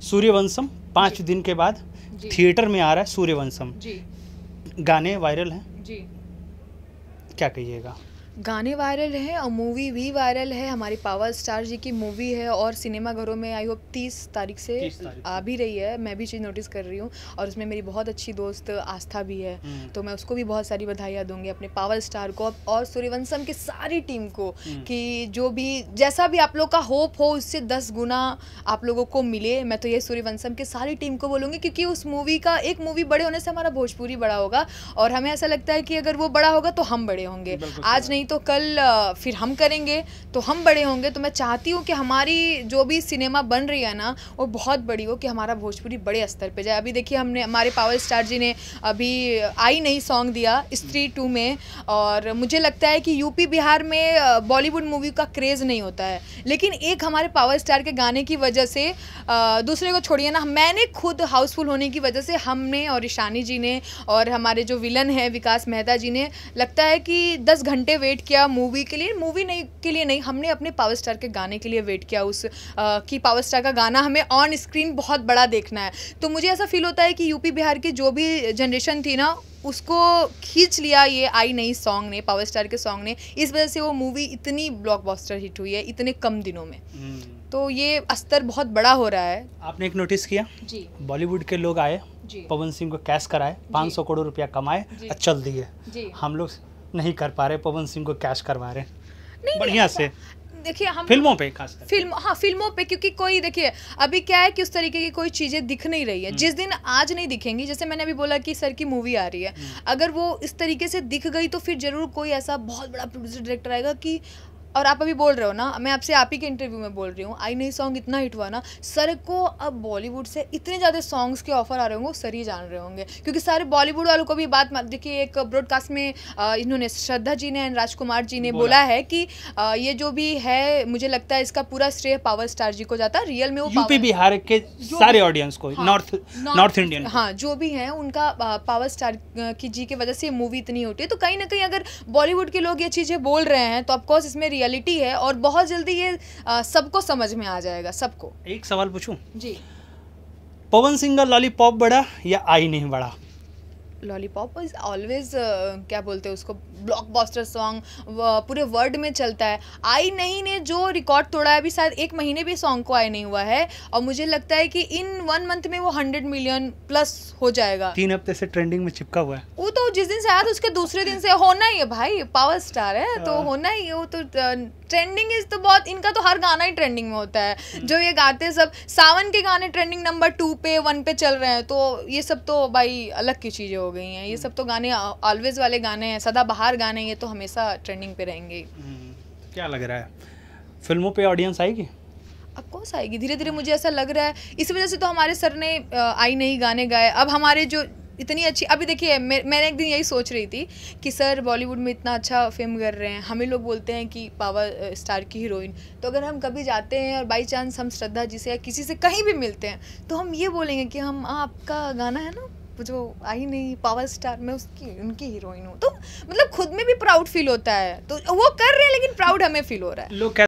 सूर्यवंशम 5 दिन के बाद थिएटर में आ रहा है सूर्यवंशम जी। गाने वायरल हैं जी, क्या कहिएगा? गाने वायरल हैं और मूवी भी वायरल है। हमारी पावर स्टार जी की मूवी है और सिनेमा घरों में आई होप 30 तारीख से 30 तारीख आ भी रही है। मैं भी चीज़ नोटिस कर रही हूँ और उसमें मेरी बहुत अच्छी दोस्त आस्था भी है, तो मैं उसको भी बहुत सारी बधाइयाँ दूंगी, अपने पावर स्टार को और सूर्यवंशम की सारी टीम को, कि जो भी जैसा भी आप लोग का होप हो उससे 10 गुना आप लोगों को मिले। मैं तो ये सूर्यवंशम की सारी टीम को बोलूँगी, क्योंकि उस मूवी का एक मूवी बड़े होने से हमारा भोजपुरी बड़ा होगा और हमें ऐसा लगता है कि अगर वो बड़ा होगा तो हम बड़े होंगे, आज नहीं तो कल फिर हम करेंगे तो हम बड़े होंगे। तो मैं चाहती हूँ कि हमारी जो भी सिनेमा बन रही है ना वो बहुत बड़ी हो, कि हमारा भोजपुरी बड़े स्तर पे जाए। अभी देखिए हमने हमारे पावर स्टार जी ने अभी आई नई सॉन्ग दिया स्त्री 2 में, और मुझे लगता है कि यूपी बिहार में बॉलीवुड मूवी का क्रेज़ नहीं होता है, लेकिन एक हमारे पावर स्टार के गाने की वजह से दूसरे को छोड़िए ना, मैंने खुद हाउसफुल होने की वजह से हमने और ईशानी जी ने और हमारे जो विलन है विकास मेहता जी ने, लगता है कि 10 घंटे वेट किया मूवी के लिए। मूवी नहीं के लिए नहीं, हमने अपने पावर स्टार के गाने के लिए वेट किया, उस कि पावर स्टार का गाना हमें ऑन स्क्रीन बहुत बड़ा देखना है। तो मुझे ऐसा फील होता है कि यूपी बिहार की जो भी जनरेशन थी ना उसको खींच लिया ये आई नई सॉन्ग ने, पावर स्टार के सॉन्ग ने। इस वजह से वो मूवी इतनी ब्लॉकबस्टर हिट हुई है इतने कम दिनों में। तो ये स्तर बहुत बड़ा हो रहा है। आपने एक नोटिस किया जी बॉलीवुड के लोग आए जी पवन सिंह को कैश कराए, 500 करोड़ रुपया कमाए और चल दिए। जी। हम लोग नहीं कर पा रहे, पवन सिंह को कैश करवा रहे नहीं बढ़िया से, देखिए हम फिल्मों पे खास कर। फिल्मों पे, क्योंकि कोई देखिए अभी क्या है कि उस तरीके की कोई चीज़ें दिख नहीं रही है। जिस दिन आज नहीं दिखेंगी, जैसे मैंने अभी बोला कि सर की मूवी आ रही है, अगर वो इस तरीके से दिख गई तो फिर जरूर कोई ऐसा बहुत बड़ा प्रोड्यूसर डायरेक्टर आएगा कि, और आप अभी बोल रहे हो ना, मैं आपसे आप ही के इंटरव्यू में बोल रही हूँ, आई नई सॉन्ग इतना हिट हुआ ना, सर को अब बॉलीवुड से इतने ज़्यादा सॉन्ग्स के ऑफर आ रहे होंगे, सर ही जान रहे होंगे, क्योंकि सारे बॉलीवुड वालों को भी बात देखिए, एक ब्रॉडकास्ट में इन्होंने श्रद्धा जी ने, राजकुमार जी ने बोला है कि ये जो भी है, मुझे लगता है इसका पूरा श्रेय पावर स्टार जी को जाता है। रियल में वो यूपी बिहार के सारे ऑडियंस को, नॉर्थ इंडियन, हाँ जो भी हैं उनका पावर स्टार की जी की वजह से ये मूवी इतनी होती है। तो कहीं ना कहीं अगर बॉलीवुड के लोग ये चीज़ें बोल रहे हैं तो ऑफकोर्स इसमें रियलिटी है और बहुत जल्दी ये सबको समझ में आ जाएगा, सबको। एक सवाल पूछूं जी, पवन सिंह का लॉलीपॉप बड़ा या आई नहीं बड़ा? लॉलीपॉप इज ऑलवेज क्या बोलते हैं उसको, ब्लॉकबस्टर सॉन्ग पूरे वर्ल्ड में चलता है। आई नहीं ने जो रिकॉर्ड तोड़ा है, अभी शायद 1 महीने भी सॉन्ग को आई नहीं हुआ है, और मुझे लगता है कि इन 1 मंथ में वो 100 मिलियन प्लस हो जाएगा। 3 हफ्ते से ट्रेंडिंग में चिपका हुआ है वो तो जिस दिन से आया था उसके दूसरे दिन से होना ही है भाई, पावर स्टार है तो होना ही है। वो तो ट्रेंडिंग इज तो बहुत, इनका तो हर गाना ही ट्रेंडिंग में होता है। जो ये गाते हैं सब, सावन के गाने ट्रेंडिंग नंबर 2 पे 1 पे चल रहे हैं, तो ये सब तो भाई अलग की चीज़ें हो गई हैं। ये सब तो गाने ऑलवेज वाले गाने हैं, सदाबहार गाने, ये तो हमेशा ट्रेंडिंग पे रहेंगे। क्या लग रहा है फिल्मों पे ऑडियंस आएगी? अब कौन आएगी, धीरे धीरे मुझे ऐसा लग रहा है। इस वजह से तो हमारे सर ने आई नहीं गाने गाए। अब हमारे जो इतनी अच्छी, अभी देखिए मैंने एक दिन यही सोच रही थी कि सर बॉलीवुड में इतना अच्छा फिल्म कर रहे हैं, हमें लोग बोलते हैं कि पावर स्टार की हीरोइन, तो अगर हम कभी जाते हैं और बाई चांस हम श्रद्धा जी से या किसी से कहीं भी मिलते हैं तो हम ये बोलेंगे कि हम आपका गाना है ना जो आई नहीं पावर स्टार, मैं उनकी हीरोइन हूँ। तो मतलब खुद में भी प्राउड फील होता है, तो वो कर रहे हैं लेकिन प्राउड हमें फील हो रहा है। लोग